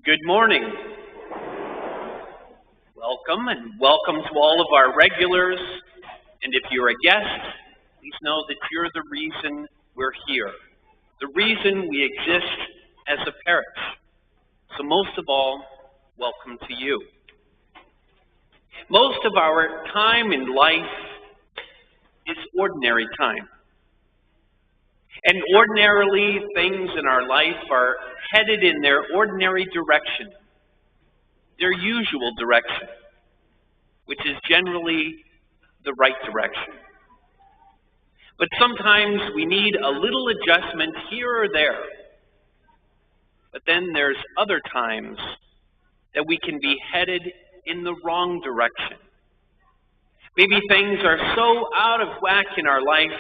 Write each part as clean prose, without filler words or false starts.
Good morning. Welcome, and welcome to all of our regulars. And if you're a guest, please know that you're the reason we're here, the reason we exist as a parish. So most of all, welcome to you. Most of our time in life is ordinary time. And ordinarily, things in our life are headed in their ordinary direction, their usual direction, which is generally the right direction. But sometimes we need a little adjustment here or there. But then there's other times that we can be headed in the wrong direction. Maybe things are so out of whack in our life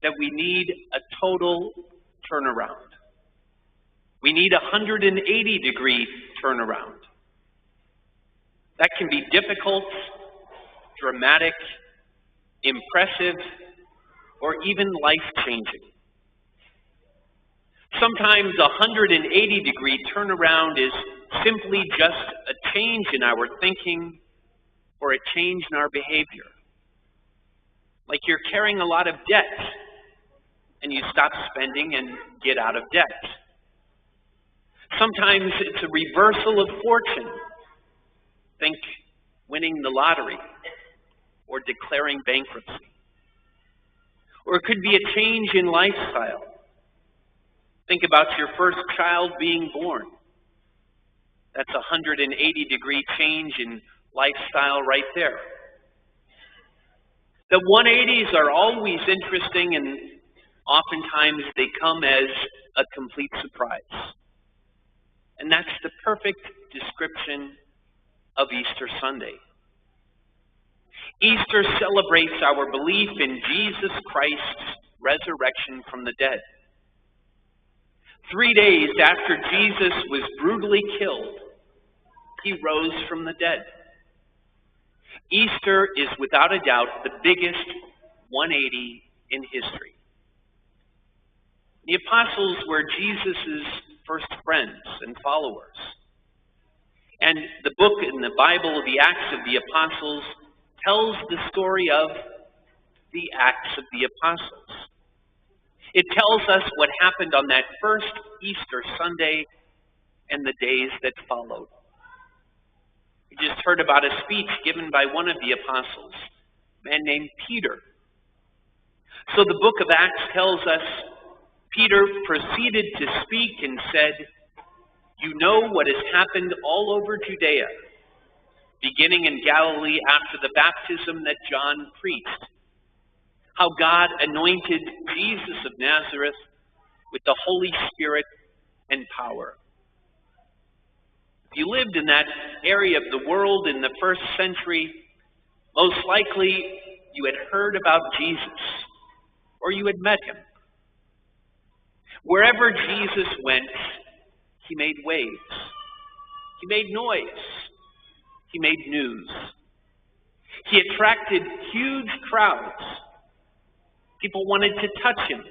that we need a total turnaround. We need a 180-degree turnaround. That can be difficult, dramatic, impressive, or even life-changing. Sometimes a 180-degree turnaround is simply just a change in our thinking or a change in our behavior. Like you're carrying a lot of debt, and you stop spending and get out of debt. Sometimes it's a reversal of fortune. Think winning the lottery or declaring bankruptcy. Or it could be a change in lifestyle. Think about your first child being born. That's a 180-degree change in lifestyle right there. The 180s are always interesting, and oftentimes they come as a complete surprise. And that's the perfect description of Easter Sunday. Easter celebrates our belief in Jesus Christ's resurrection from the dead. 3 days after Jesus was brutally killed, he rose from the dead. Easter is without a doubt the biggest 180 in history. The apostles were Jesus' first friends and followers. And the book in the Bible, the Acts of the Apostles, tells the story of the Acts of the Apostles. It tells us what happened on that first Easter Sunday and the days that followed. We just heard about a speech given by one of the apostles, a man named Peter. So the book of Acts tells us Peter proceeded to speak and said, "You know what has happened all over Judea, beginning in Galilee after the baptism that John preached, how God anointed Jesus of Nazareth with the Holy Spirit and power." If you lived in that area of the world in the first century, most likely you had heard about Jesus or you had met him. Wherever Jesus went, he made waves. He made noise. He made news. He attracted huge crowds. People wanted to touch him.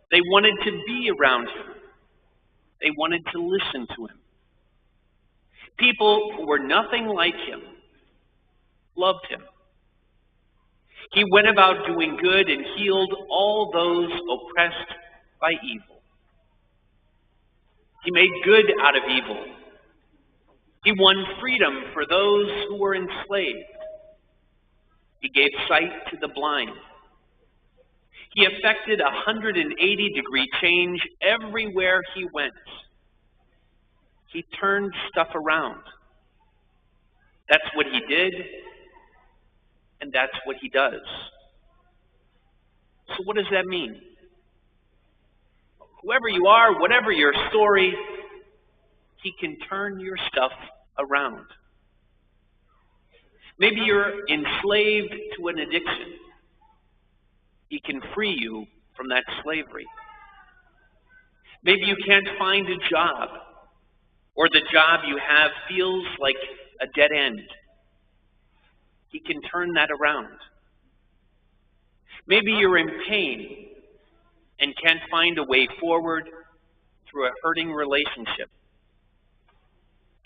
They wanted to be around him. They wanted to listen to him. People who were nothing like him loved him. He went about doing good and healed all those oppressed by evil. He made good out of evil. He won freedom for those who were enslaved. He gave sight to the blind. He effected a 180-degree change everywhere he went. He turned stuff around. That's what he did, and that's what he does. So what does that mean? Whoever you are, whatever your story, he can turn your stuff around. Maybe you're enslaved to an addiction. He can free you from that slavery. Maybe you can't find a job, or the job you have feels like a dead end. He can turn that around. Maybe you're in pain and can't find a way forward through a hurting relationship.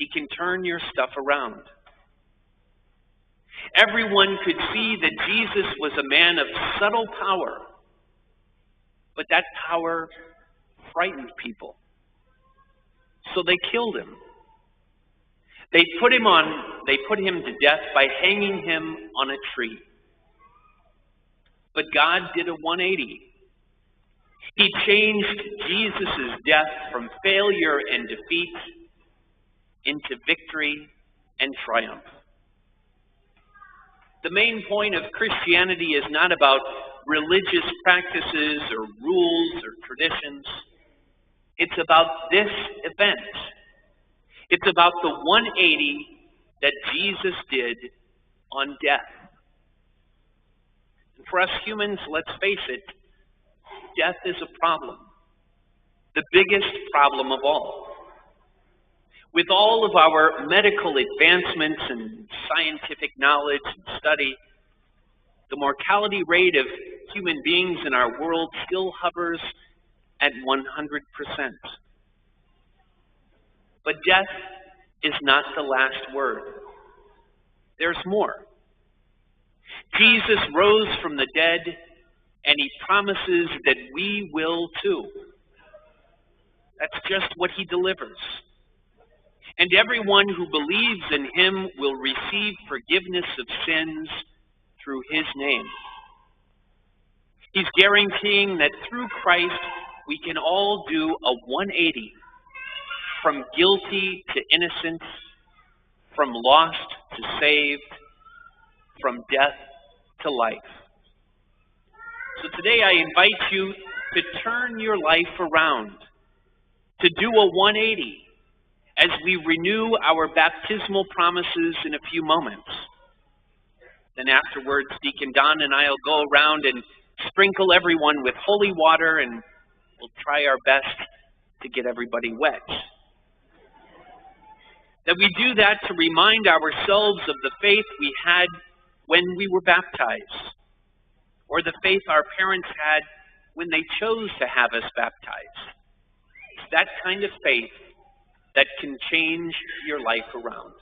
He can turn your stuff around. Everyone could see that Jesus was a man of subtle power, but that power frightened people. So they killed him. They put him to death by hanging him on a tree. But God did a 180. He changed Jesus' death from failure and defeat into victory and triumph. The main point of Christianity is not about religious practices or rules or traditions. It's about this event. It's about the 180 that Jesus did on death. And for us humans, let's face it, death is a problem. The biggest problem of all. With all of our medical advancements and scientific knowledge and study, the mortality rate of human beings in our world still hovers at 100%. But death is not the last word. There's more. Jesus rose from the dead, and he promises that we will too. That's just what he delivers. And everyone who believes in him will receive forgiveness of sins through his name. He's guaranteeing that through Christ we can all do a 180, from guilty to innocent, from lost to saved, from death to life. So today I invite you to turn your life around, to do a 180 as we renew our baptismal promises in a few moments. Then afterwards, Deacon Don and I will go around and sprinkle everyone with holy water, and we'll try our best to get everybody wet. That we do that to remind ourselves of the faith we had when we were baptized, or the faith our parents had when they chose to have us baptized. It's that kind of faith that can change your life around.